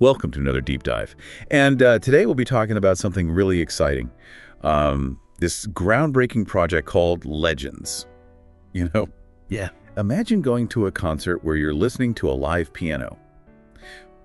Welcome to another deep dive. And today we'll be talking about something really exciting. This groundbreaking project called Legends. Yeah. Imagine going to a concert where you're listening to a live piano,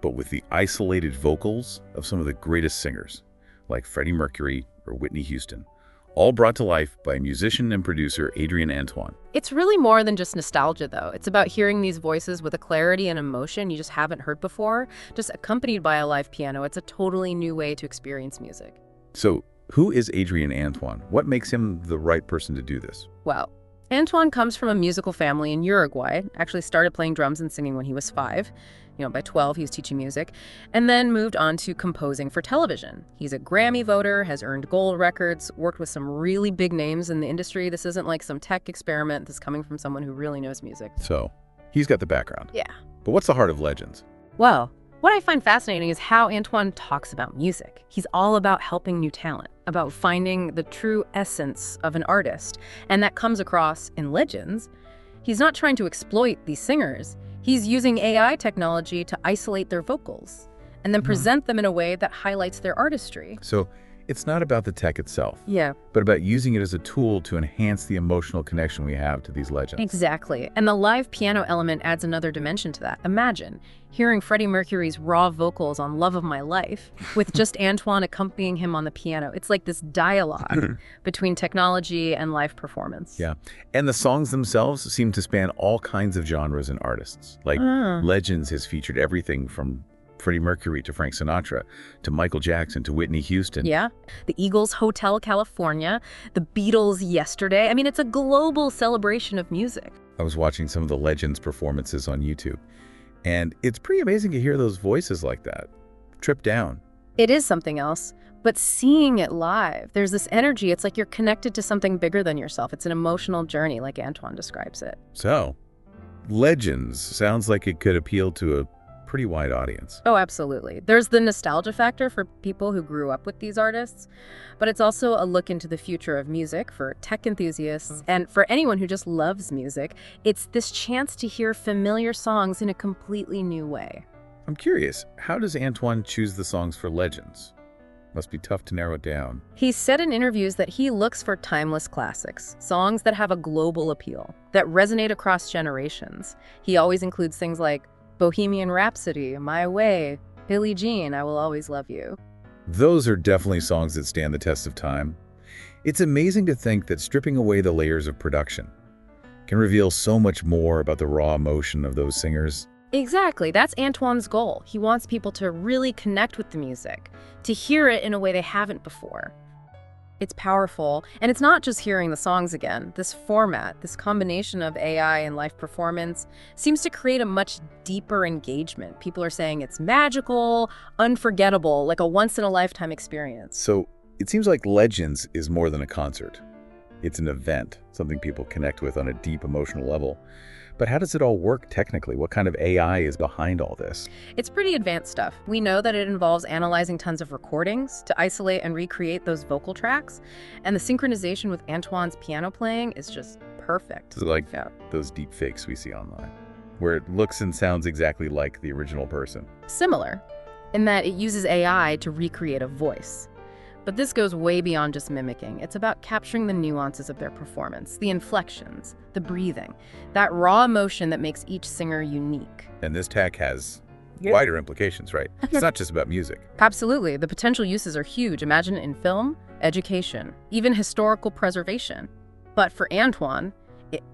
but with the isolated vocals of some of the greatest singers, like Freddie Mercury or Whitney Houston, all brought to life by musician and producer Adrian Antoine. It's really more than just nostalgia, though. It's about hearing these voices with a clarity and emotion you just haven't heard before, just accompanied by a live piano. It's a totally new way to experience music. So, who is Adrian Antoine? What makes him the right person to do this? Well, Antoine comes from a musical family in Uruguay, actually started playing drums and singing when he was 5. By 12, he was teaching music, and then moved on to composing for television. He's a Grammy voter, has earned gold records, worked with some really big names in the industry. This isn't like some tech experiment. This is coming from someone who really knows music. So, he's got the background. Yeah. But what's the heart of Legends? Well, what I find fascinating is how Antoine talks about music. He's all about helping new talent, about finding the true essence of an artist, and that comes across in Legends. He's not trying to exploit these singers. He's using AI technology to isolate their vocals and then present them in a way that highlights their artistry. So, it's not about the tech itself, Yeah, but about using it as a tool to enhance the emotional connection we have to these legends. exactly. And the live piano element adds another dimension to that. Imagine hearing Freddie Mercury's raw vocals on Love of My Life with just Antoine accompanying him on the piano. It's like this dialogue between technology and live performance. Yeah, and the songs themselves seem to span all kinds of genres and artists. Like, Legends has featured everything from Freddie Mercury to Frank Sinatra to Michael Jackson to Whitney Houston. Yeah, the Eagles Hotel California, the Beatles Yesterday. I mean, it's a global celebration of music. I was watching some of the Legends performances on YouTube, and it's pretty amazing to hear those voices like that, tripped down. It is something else, but seeing it live, there's this energy. It's like you're connected to something bigger than yourself. It's an emotional journey, like Antoine describes it. So, Legends sounds like it could appeal to a pretty wide audience. Oh, absolutely. There's the nostalgia factor for people who grew up with these artists, but it's also a look into the future of music for tech enthusiasts and for anyone who just loves music. It's this chance to hear familiar songs in a completely new way. I'm curious, how does Antoine choose the songs for Legends? Must be tough to narrow it down. He's said in interviews that he looks for timeless classics, songs that have a global appeal, that resonate across generations. He always includes things like Bohemian Rhapsody, My Way, Billie Jean, I Will Always Love You. Those are definitely songs that stand the test of time. It's amazing to think that stripping away the layers of production can reveal so much more about the raw emotion of those singers. Exactly, that's Antoine's goal. He wants people to really connect with the music, to hear it in a way they haven't before. It's powerful, and it's not just hearing the songs again. This format, this combination of AI and live performance, seems to create a much deeper engagement. People are saying it's magical, unforgettable, like a once-in-a-lifetime experience. So it seems like Legends is more than a concert. It's an event, something people connect with on a deep emotional level. But how does it all work technically? What kind of AI is behind all this? It's pretty advanced stuff. We know that it involves analyzing tons of recordings to isolate and recreate those vocal tracks, and the synchronization with Antoine's piano playing is just perfect. It's like Yeah. those deep fakes we see online, where it looks and sounds exactly like the original person. Similar, in that it uses AI to recreate a voice. But this goes way beyond just mimicking. It's about capturing the nuances of their performance, the inflections, the breathing, that raw emotion that makes each singer unique. And this tech has wider implications, right? It's not just about music. Absolutely. The potential uses are huge. Imagine it in film, education, even historical preservation. But for Antoine,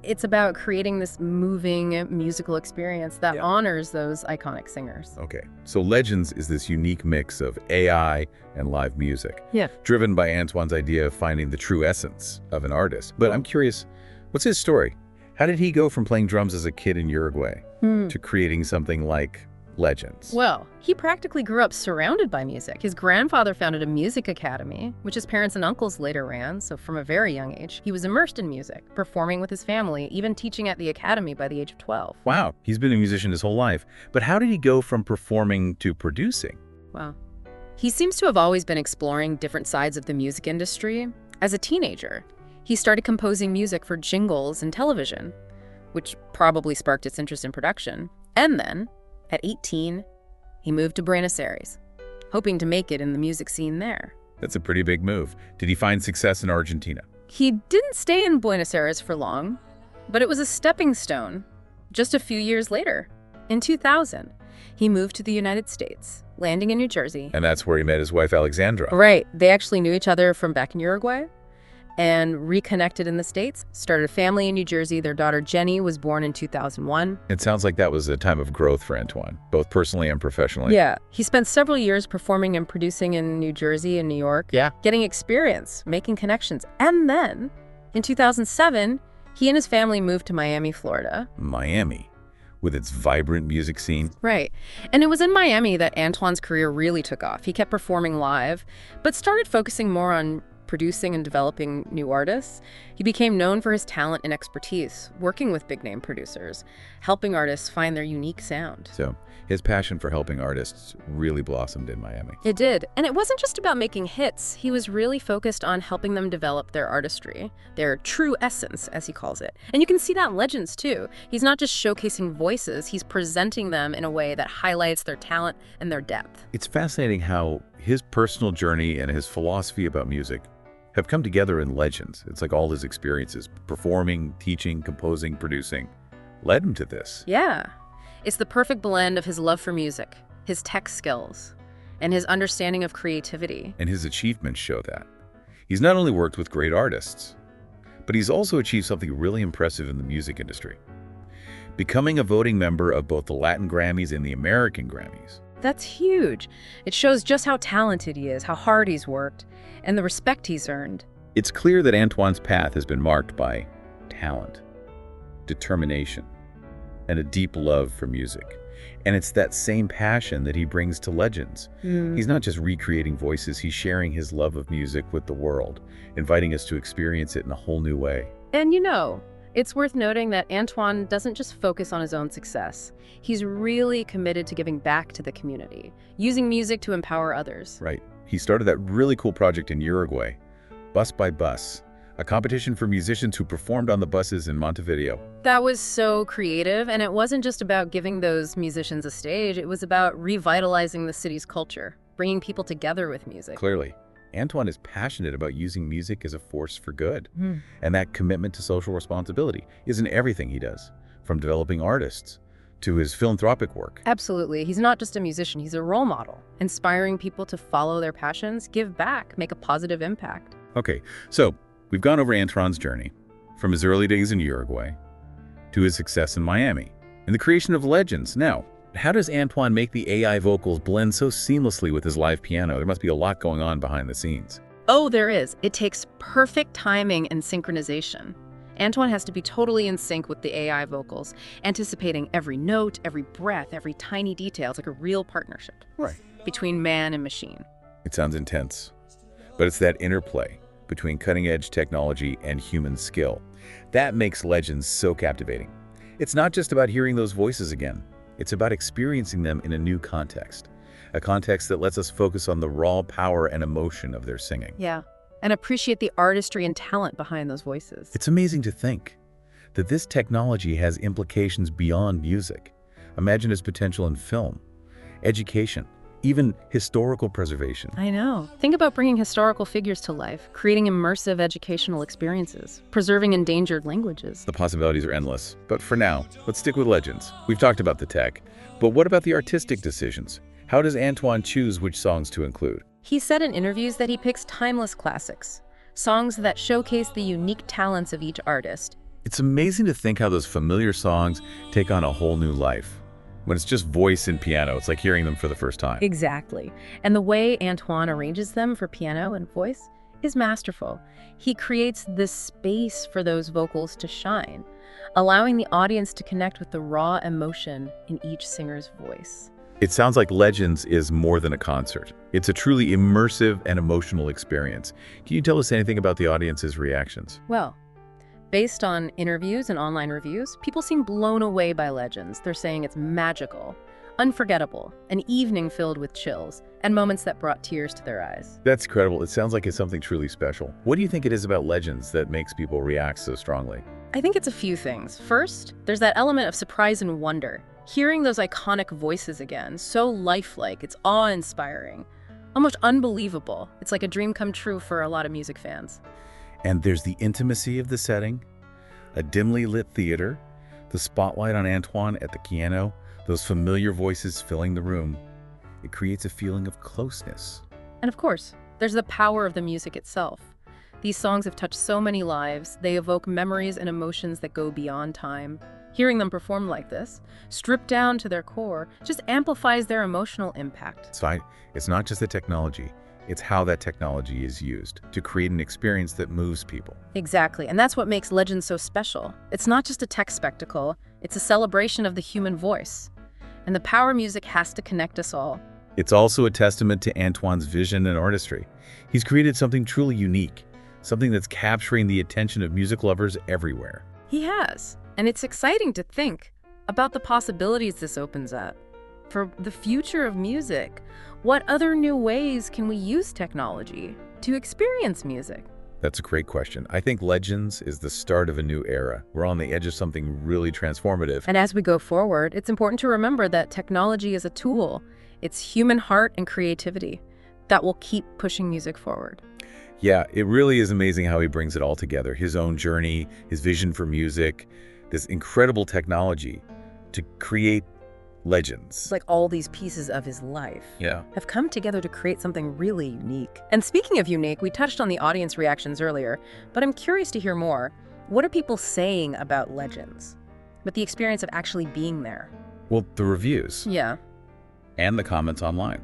it's about creating this moving musical experience that honors those iconic singers. Okay, so Legends is this unique mix of AI and live music, Yeah. driven by Antoine's idea of finding the true essence of an artist. But I'm curious, what's his story? How did he go from playing drums as a kid in Uruguay to creating something like Legends? Well, he practically grew up surrounded by music. His grandfather founded a music academy, which his parents and uncles later ran, so from a very young age, he was immersed in music, performing with his family, even teaching at the academy by the age of 12. Wow, he's been a musician his whole life. But how did he go from performing to producing? Wow. He seems to have always been exploring different sides of the music industry. As a teenager, he started composing music for jingles and television, which probably sparked its interest in production. And then, at 18, He moved to Buenos Aires, hoping to make it in the music scene there. That's a pretty big move. Did he find success in Argentina? He didn't stay in Buenos Aires for long, but it was a stepping stone. Just a few years later, in 2000, he moved to the United States, landing in New Jersey. And that's where he met his wife, Alexandra. Right. They actually knew each other from back in Uruguay and reconnected in the States, started a family in New Jersey. Their daughter, Jenny, was born in 2001. It sounds like that was a time of growth for Antoine, both personally and professionally. Yeah. He spent several years performing and producing in New Jersey and New York. Yeah. Getting experience, making connections. And then, in 2007, he and his family moved to Miami, Florida. Miami, with its vibrant music scene. Right. And it was in Miami that Antoine's career really took off. He kept performing live, but started focusing more on producing and developing new artists. He became known for his talent and expertise, working with big-name producers, helping artists find their unique sound. So his passion for helping artists really blossomed in Miami. It did. And it wasn't just about making hits. He was really focused on helping them develop their artistry, their true essence, as he calls it. And you can see that in Legends, too. He's not just showcasing voices, he's presenting them in a way that highlights their talent and their depth. It's fascinating how his personal journey and his philosophy about music have come together in Legends. It's like all his experiences, performing, teaching, composing, producing, led him to this. Yeah. It's the perfect blend of his love for music, his tech skills, and his understanding of creativity. And his achievements show that. He's not only worked with great artists, but he's also achieved something really impressive in the music industry, becoming a voting member of both the Latin Grammys and the American Grammys. That's huge. It shows just how talented he is, how hard he's worked, and the respect he's earned. It's clear that Antoine's path has been marked by talent, determination, and a deep love for music. And it's that same passion that he brings to Legends. He's not just recreating voices, he's sharing his love of music with the world, inviting us to experience it in a whole new way. And you know, it's worth noting that Antoine doesn't just focus on his own success. He's really committed to giving back to the community, using music to empower others. Right. He started that really cool project in Uruguay, Bus by Bus, a competition for musicians who performed on the buses in Montevideo. That was so creative, and it wasn't just about giving those musicians a stage, it was about revitalizing the city's culture, bringing people together with music. Clearly, Antoine is passionate about using music as a force for good, and that commitment to social responsibility is in everything he does, from developing artists to his philanthropic work. Absolutely. He's not just a musician, he's a role model, inspiring people to follow their passions, give back, make a positive impact. Okay, so we've gone over Antoine's journey, from his early days in Uruguay to his success in Miami, and the creation of Legends. Now, how does Antoine make the AI vocals blend so seamlessly with his live piano? There must be a lot going on behind the scenes. Oh, there is. It takes perfect timing and synchronization. Antoine has to be totally in sync with the AI vocals, anticipating every note, every breath, every tiny detail. It's like a real partnership between man and machine. It sounds intense, but it's that interplay between cutting-edge technology and human skill that makes Legends so captivating. It's not just about hearing those voices again. It's about experiencing them in a new context, a context that lets us focus on the raw power and emotion of their singing. Yeah, and appreciate the artistry and talent behind those voices. It's amazing to think that this technology has implications beyond music. Imagine its potential in film, education, even historical preservation. I know. Think about bringing historical figures to life, creating immersive educational experiences, preserving endangered languages. The possibilities are endless. But for now, let's stick with Legends. We've talked about the tech, but what about the artistic decisions? How does Antoine choose which songs to include? He said in interviews that he picks timeless classics, songs that showcase the unique talents of each artist. It's amazing to think how those familiar songs take on a whole new life. When it's just voice and piano, it's like hearing them for the first time. Exactly. And the way Antoine arranges them for piano and voice is masterful. He creates this space for those vocals to shine, allowing the audience to connect with the raw emotion in each singer's voice. It sounds like Legends is more than a concert. It's a truly immersive and emotional experience. Can you tell us anything about the audience's reactions? Well, based on interviews and online reviews, people seem blown away by Legends. They're saying it's magical, unforgettable, an evening filled with chills, and moments that brought tears to their eyes. That's incredible. It sounds like it's something truly special. What do you think it is about Legends that makes people react so strongly? I think it's a few things. First, there's that element of surprise and wonder. Hearing those iconic voices again, so lifelike, it's awe-inspiring, almost unbelievable. It's like a dream come true for a lot of music fans. And there's the intimacy of the setting, a dimly lit theater, the spotlight on Antoine at the piano, those familiar voices filling the room. It creates a feeling of closeness. And of course, there's the power of the music itself. These songs have touched so many lives. They evoke memories and emotions that go beyond time. Hearing them perform like this, stripped down to their core, just amplifies their emotional impact. So it's not just the technology, it's how that technology is used to create an experience that moves people. Exactly, and that's what makes Legends so special. It's not just a tech spectacle, it's a celebration of the human voice. And the power music has to connect us all. It's also a testament to Antoine's vision and artistry. He's created something truly unique, something that's capturing the attention of music lovers everywhere. He has. And it's exciting to think about the possibilities this opens up. For the future of music, what other new ways can we use technology to experience music? That's a great question. I think Legends is the start of a new era. We're on the edge of something really transformative. And as we go forward, it's important to remember that technology is a tool. It's human heart and creativity that will keep pushing music forward. Yeah, it really is amazing how he brings it all together. His own journey, his vision for music, this incredible technology to create legends. Like all these pieces of his life Yeah. have come together to create something really unique. And speaking of unique, we touched on the audience reactions earlier, but I'm curious to hear more. What are people saying about Legends? But the experience of actually being there? Well, the reviews Yeah. and the comments online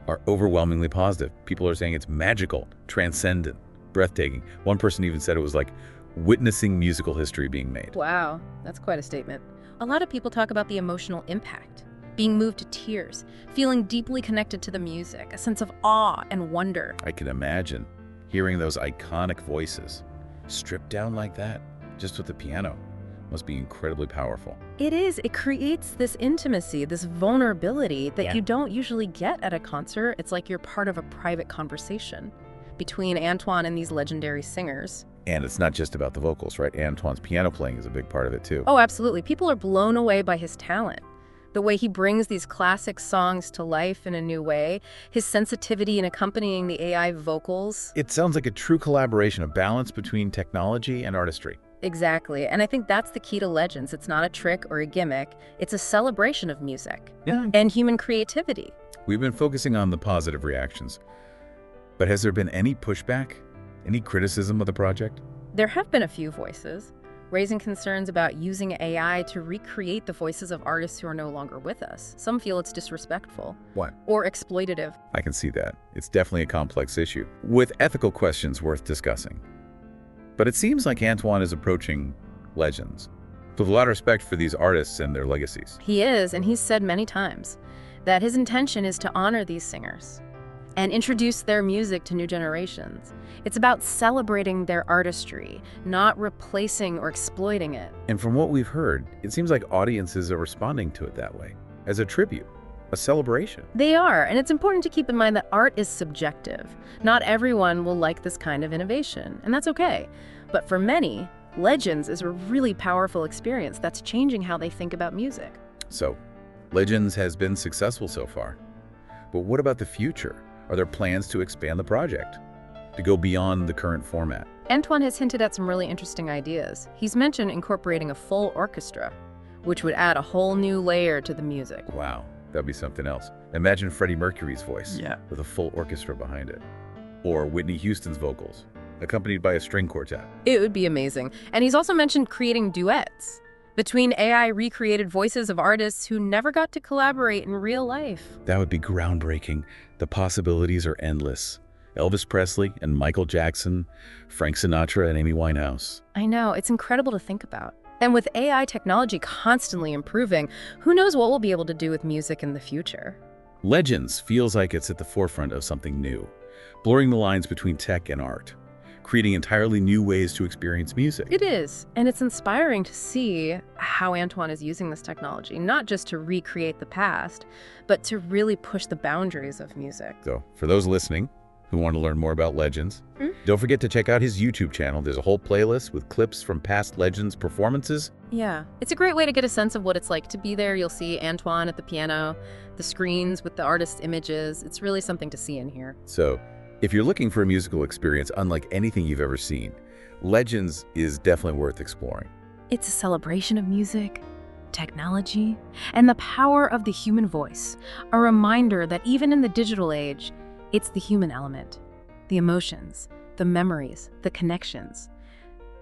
are overwhelmingly positive. People are saying it's magical, transcendent, breathtaking. One person even said it was like witnessing musical history being made. Wow, that's quite a statement. A lot of people talk about the emotional impact, being moved to tears, feeling deeply connected to the music, a sense of awe and wonder. I can imagine hearing those iconic voices stripped down like that, just with the piano. Must be incredibly powerful. It is. It creates this intimacy, this vulnerability that you don't usually get at a concert. It's like you're part of a private conversation between Antoine and these legendary singers. And it's not just about the vocals, right? Antoine's piano playing is a big part of it, too. Oh, absolutely. People are blown away by his talent. The way he brings these classic songs to life in a new way, his sensitivity in accompanying the AI vocals. It sounds like a true collaboration, a balance between technology and artistry. Exactly. And I think that's the key to Legends. It's not a trick or a gimmick. It's a celebration of music and human creativity. We've been focusing on the positive reactions. But has there been any pushback? Any criticism of the project? There have been a few voices raising concerns about using AI to recreate the voices of artists who are no longer with us. Some feel it's disrespectful. What? Or exploitative. I can see that. It's definitely a complex issue, with ethical questions worth discussing. But it seems like Antoine is approaching Legends with a lot of respect for these artists and their legacies. He is, and he's said many times that his intention is to honor these singers and introduce their music to new generations. It's about celebrating their artistry, not replacing or exploiting it. And from what we've heard, it seems like audiences are responding to it that way, as a tribute, a celebration. They are, and it's important to keep in mind that art is subjective. Not everyone will like this kind of innovation, and that's okay. But for many, Legends is a really powerful experience that's changing how they think about music. So, Legends has been successful so far. But what about the future? Are there plans to expand the project, to go beyond the current format? Antoine has hinted at some really interesting ideas. He's mentioned incorporating a full orchestra, which would add a whole new layer to the music. Wow, that'd be something else. Imagine Freddie Mercury's voice with a full orchestra behind it. Or Whitney Houston's vocals, accompanied by a string quartet. It would be amazing. And he's also mentioned creating duets between AI recreated voices of artists who never got to collaborate in real life. That would be groundbreaking. The possibilities are endless. Elvis Presley and Michael Jackson, Frank Sinatra and Amy Winehouse. I know, it's incredible to think about. And with AI technology constantly improving, who knows what we'll be able to do with music in the future? Legends feels like it's at the forefront of something new, blurring the lines between tech and art, creating entirely new ways to experience music. It is, and it's inspiring to see how Antoine is using this technology, not just to recreate the past, but to really push the boundaries of music. So, for those listening who want to learn more about legends. Don't forget to check out his YouTube channel. There's a whole playlist with clips from past legends' performances. Yeah, it's a great way to get a sense of what it's like to be there. You'll see Antoine at the piano, the screens with the artist's images. It's really something to see in here. So, if you're looking for a musical experience unlike anything you've ever seen, Legends is definitely worth exploring. It's a celebration of music, technology, and the power of the human voice. A reminder that even in the digital age, it's the human element, the emotions, the memories, the connections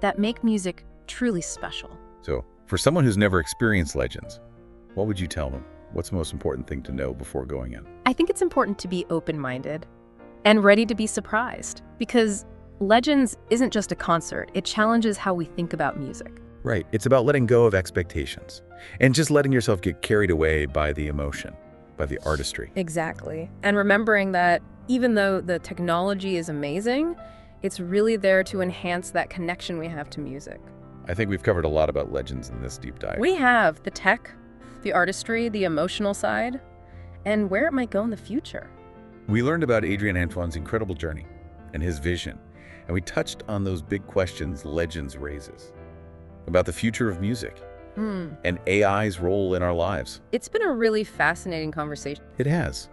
that make music truly special. So, for someone who's never experienced Legends, what would you tell them? What's the most important thing to know before going in? I think it's important to be open-minded and ready to be surprised, because Legends isn't just a concert. It challenges how we think about music. Right. It's about letting go of expectations and just letting yourself get carried away by the emotion, by the artistry. Exactly. And remembering that even though the technology is amazing, it's really there to enhance that connection we have to music. I think we've covered a lot about Legends in this deep dive. We have the tech, the artistry, the emotional side, and where it might go in the future. We learned about Adrien Antoine's incredible journey and his vision, and we touched on those big questions Legends raises about the future of music and AI's role in our lives. It's been a really fascinating conversation. It has.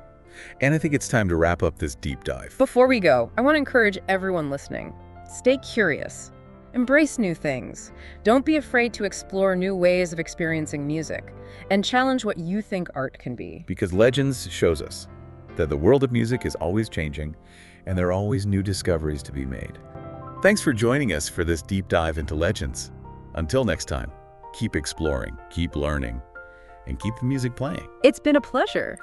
And I think it's time to wrap up this deep dive. Before we go, I want to encourage everyone listening. Stay curious. Embrace new things. Don't be afraid to explore new ways of experiencing music, and challenge what you think art can be. Because Legends shows us that the world of music is always changing, and there are always new discoveries to be made. Thanks for joining us for this deep dive into Legends. Until next time, keep exploring, keep learning, and keep the music playing. It's been a pleasure.